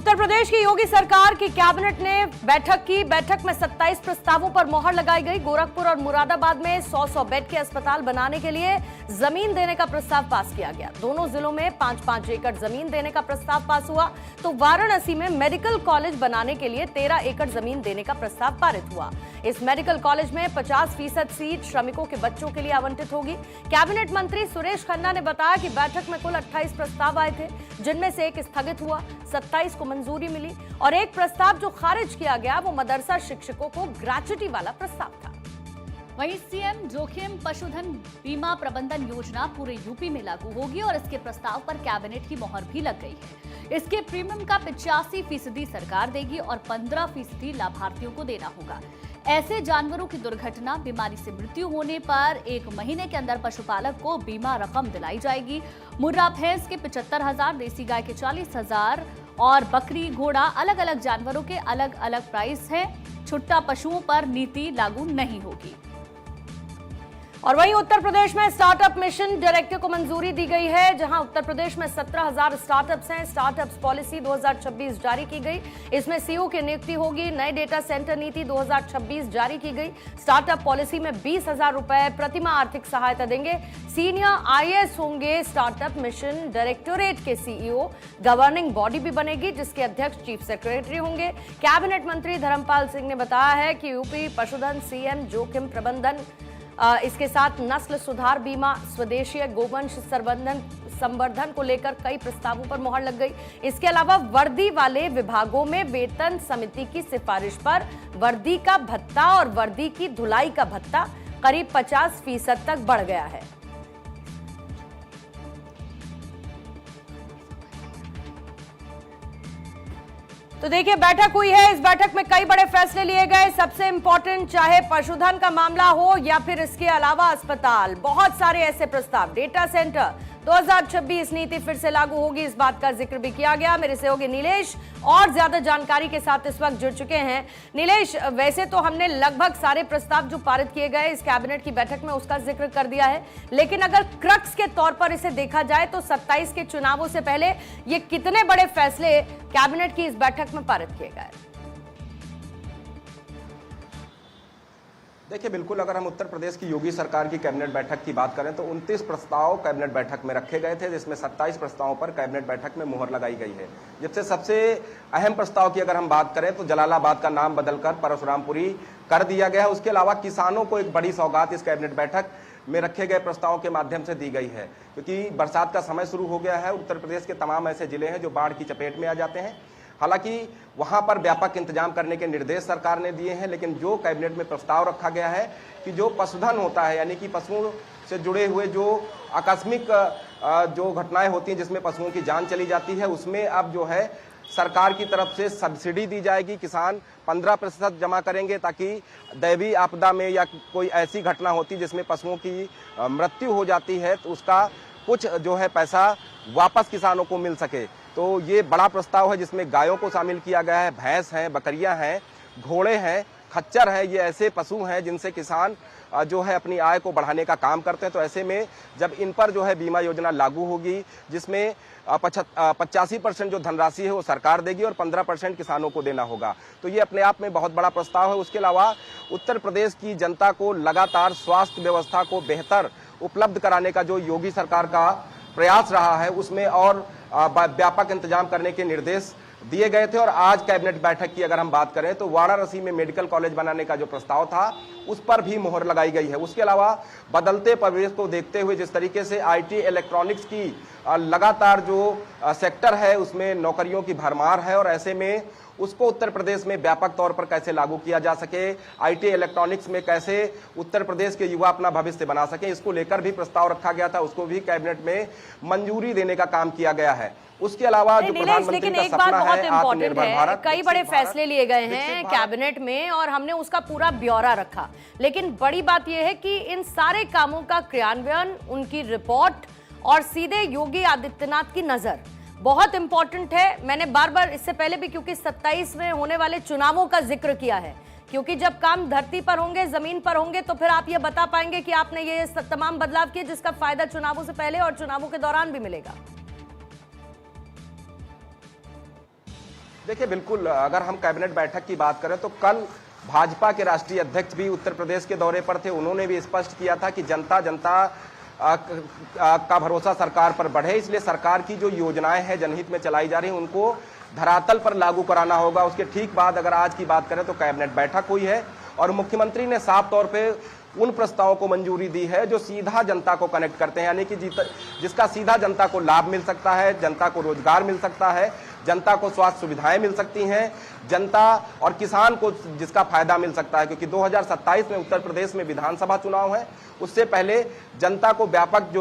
उत्तर प्रदेश की योगी सरकार की कैबिनेट ने बैठक में 27 प्रस्तावों पर मोहर लगाई गई। गोरखपुर और मुरादाबाद में 100 बेड के अस्पताल बनाने के लिए जमीन देने का प्रस्ताव पास किया गया। दोनों जिलों में 5-5 एकड़ जमीन देने का प्रस्ताव पास हुआ, तो वाराणसी में मेडिकल कॉलेज बनाने के लिए 13 एकड़ जमीन देने का प्रस्ताव पारित हुआ। इस मेडिकल कॉलेज में 50% सीट श्रमिकों के बच्चों के लिए आवंटित होगी। कैबिनेट मंत्री सुरेश खन्ना ने बताया कि बैठक में कुल 28 प्रस्ताव आए थे, जिनमें से एक स्थगित हुआ, 27 को मंजूरी मिली और एक प्रस्ताव जो खारिज किया गया वो मदरसा शिक्षकों को ग्रेच्युटी वाला प्रस्ताव था। वहीं सीएम जोखिम पशुधन बीमा प्रबंधन योजना पूरे यूपी में लागू होगी और इसके प्रस्ताव पर कैबिनेट की मोहर भी लग गई है। इसके प्रीमियम का 85% सरकार देगी और 15% लाभार्थियों को देना होगा। ऐसे जानवरों की दुर्घटना, बीमारी से मृत्यु होने पर 1 महीने के अंदर पशुपालक को बीमा रकम दिलाई जाएगी। मुर्रा भैंस के 75,000, देसी गाय के 40,000 और बकरी घोड़ा अलग अलग जानवरों के अलग अलग प्राइस है। छुट्टा पशुओं पर नीति लागू नहीं होगी। और वहीं उत्तर प्रदेश में स्टार्टअप मिशन डायरेक्टिव को मंजूरी दी गई है, जहां उत्तर प्रदेश में 17,000 स्टार्टअप्स हैं। स्टार्टअप्स पॉलिसी 2026 जारी की गई, इसमें सीईओ की नियुक्ति होगी। नए डेटा सेंटर नीति 2026 जारी की गई। स्टार्टअप पॉलिसी में 20,000 रुपए प्रतिमाह आर्थिक सहायता देंगे। सीनियर आईएएस होंगे स्टार्टअप मिशन डायरेक्टोरेट के सीईओ। गवर्निंग बॉडी भी बनेगी, जिसके अध्यक्ष चीफ सेक्रेटरी होंगे। कैबिनेट मंत्री धर्मपाल सिंह ने बताया है कि यूपी पशुधन सीएम जोखिम प्रबंधन, इसके साथ नस्ल सुधार बीमा, स्वदेशी गोवंश संवर्धन को लेकर कई प्रस्तावों पर मोहर लग गई। इसके अलावा वर्दी वाले विभागों में वेतन समिति की सिफारिश पर वर्दी का भत्ता और वर्दी की धुलाई का भत्ता करीब 50% तक बढ़ गया है। तो देखिए, बैठक हुई है। इस बैठक में कई बड़े फैसले लिए गए। सबसे इंपॉर्टेंट, चाहे पशुधन का मामला हो या फिर इसके अलावा अस्पताल, बहुत सारे ऐसे प्रस्ताव। डेटा सेंटर 2026 नीति फिर से लागू होगी, इस बात का जिक्र भी किया गया। मेरे सहयोगी नीलेश और ज्यादा जानकारी के साथ इस वक्त जुड़ चुके हैं। नीलेश, वैसे तो हमने लगभग सारे प्रस्ताव जो पारित किए गए इस कैबिनेट की बैठक में उसका जिक्र कर दिया है, लेकिन अगर क्रक्स के तौर पर इसे देखा जाए तो 27 के चुनावों से पहले ये कितने बड़े फैसले कैबिनेट की इस बैठक में पारित किए गए? देखिए, बिल्कुल अगर हम उत्तर प्रदेश की योगी सरकार की कैबिनेट बैठक की बात करें तो 29 प्रस्ताव कैबिनेट बैठक में रखे गए थे, जिसमें 27 प्रस्तावों पर कैबिनेट बैठक में मोहर लगाई गई है। जिससे सबसे अहम प्रस्ताव की अगर हम बात करें तो जलालाबाद का नाम बदलकर परशुरामपुरी कर दिया गया है। उसके अलावा किसानों को एक बड़ी सौगात इस कैबिनेट बैठक में रखे गए प्रस्तावों के माध्यम से दी गई है, क्योंकि बरसात का समय शुरू हो गया है। उत्तर प्रदेश के तमाम ऐसे जिले हैं जो बाढ़ की चपेट में आ जाते हैं। हालांकि वहां पर व्यापक इंतजाम करने के निर्देश सरकार ने दिए हैं, लेकिन जो कैबिनेट में प्रस्ताव रखा गया है कि जो पशुधन होता है, यानी कि पशुओं से जुड़े हुए जो आकस्मिक जो घटनाएं होती हैं जिसमें पशुओं की जान चली जाती है, उसमें अब जो है सरकार की तरफ से सब्सिडी दी जाएगी। किसान 15% जमा करेंगे ताकि दैवीय आपदा में या कोई ऐसी घटना होती जिसमें पशुओं की मृत्यु हो जाती है तो उसका कुछ जो है पैसा वापस किसानों को मिल सके। तो ये बड़ा प्रस्ताव है जिसमें गायों को शामिल किया गया है। भैंस हैं, बकरियां हैं, घोड़े हैं, खच्चर हैं, ये ऐसे पशु हैं जिनसे किसान जो है अपनी आय को बढ़ाने का काम करते हैं। तो ऐसे में जब इन पर जो है बीमा योजना लागू होगी, जिसमें 85% जो धनराशि है वो सरकार देगी और 15% किसानों को देना होगा, तो ये अपने आप में बहुत बड़ा प्रस्ताव है। उसके अलावा उत्तर प्रदेश की जनता को लगातार स्वास्थ्य व्यवस्था को बेहतर उपलब्ध कराने का जो योगी सरकार का प्रयास रहा है, उसमें और व्यापक इंतजाम करने के निर्देश दिए गए थे। और आज कैबिनेट बैठक की अगर हम बात करें तो वाराणसी में मेडिकल कॉलेज बनाने का जो प्रस्ताव था उस पर भी मोहर लगाई गई है। उसके अलावा बदलते परिवेश को देखते हुए जिस तरीके से आईटी इलेक्ट्रॉनिक्स की लगातार जो सेक्टर है उसमें नौकरियों की भरमार है और ऐसे में उसको उत्तर प्रदेश में व्यापक तौर पर कैसे लागू किया जा सके, आईटी इलेक्ट्रॉनिक्स में कैसे उत्तर प्रदेश के युवा अपना भविष्य बना सके, इसको लेकर भी प्रस्ताव रखा गया था। उसको भी कैबिनेट में मंजूरी देने का काम किया गया है। उसके अलावा जो प्रधानमंत्री का सपना है आत्मनिर्भर भारत, कई बड़े फैसले लिए गए हैं कैबिनेट में और हमने उसका पूरा ब्यौरा रखा, लेकिन बड़ी बात यह है कि इन सारे कामों का क्रियान्वयन, उनकी रिपोर्ट और सीधे योगी आदित्यनाथ की नजर बहुत इंपॉर्टेंट है। मैंने बार बार इससे पहले भी क्योंकि 27 में होने वाले चुनावों का जिक्र किया है, क्योंकि जब काम धरती पर होंगे, जमीन पर होंगे, तो फिर आप ये बता पाएंगे कि आपने ये तमाम बदलाव किए जिसका फायदा चुनावों से पहले और चुनावों के दौरान भी मिलेगा। देखिए, बिल्कुल अगर हम कैबिनेट बैठक की बात करें तो कल भाजपा के राष्ट्रीय अध्यक्ष भी उत्तर प्रदेश के दौरे पर थे। उन्होंने भी स्पष्ट किया था कि जनता का भरोसा सरकार पर बढ़े, इसलिए सरकार की जो योजनाएं हैं जनहित में चलाई जा रही हैं उनको धरातल पर लागू कराना होगा। उसके ठीक बाद अगर आज की बात करें तो कैबिनेट बैठक हुई है और मुख्यमंत्री ने साफ तौर पे उन प्रस्तावों को मंजूरी दी है जो सीधा जनता को कनेक्ट करते हैं, यानी कि जिसका सीधा जनता को लाभ मिल सकता है, जनता को रोजगार मिल सकता है, जनता को स्वास्थ्य सुविधाएं मिल सकती हैं, जनता और किसान को जिसका फायदा मिल सकता है। क्योंकि 2027 में उत्तर प्रदेश में विधानसभा चुनाव है, उससे पहले जनता को व्यापक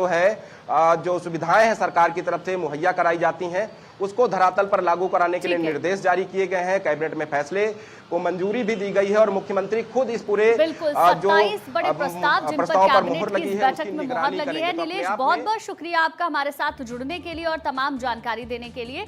जो सुविधाएं हैं सरकार की तरफ से मुहैया कराई जाती हैं, उसको धरातल पर लागू कराने के लिए निर्देश जारी किए गए हैं। कैबिनेट में फैसले को मंजूरी भी दी गई है और मुख्यमंत्री खुद इस पूरे बिल्कुल 27 बड़े प्रस्ताव जिन पर कैबिनेट की इस बैठक में मुहर लगी है। नीलेश, बहुत बहुत शुक्रिया आपका हमारे साथ जुड़ने के लिए और तमाम जानकारी देने के लिए।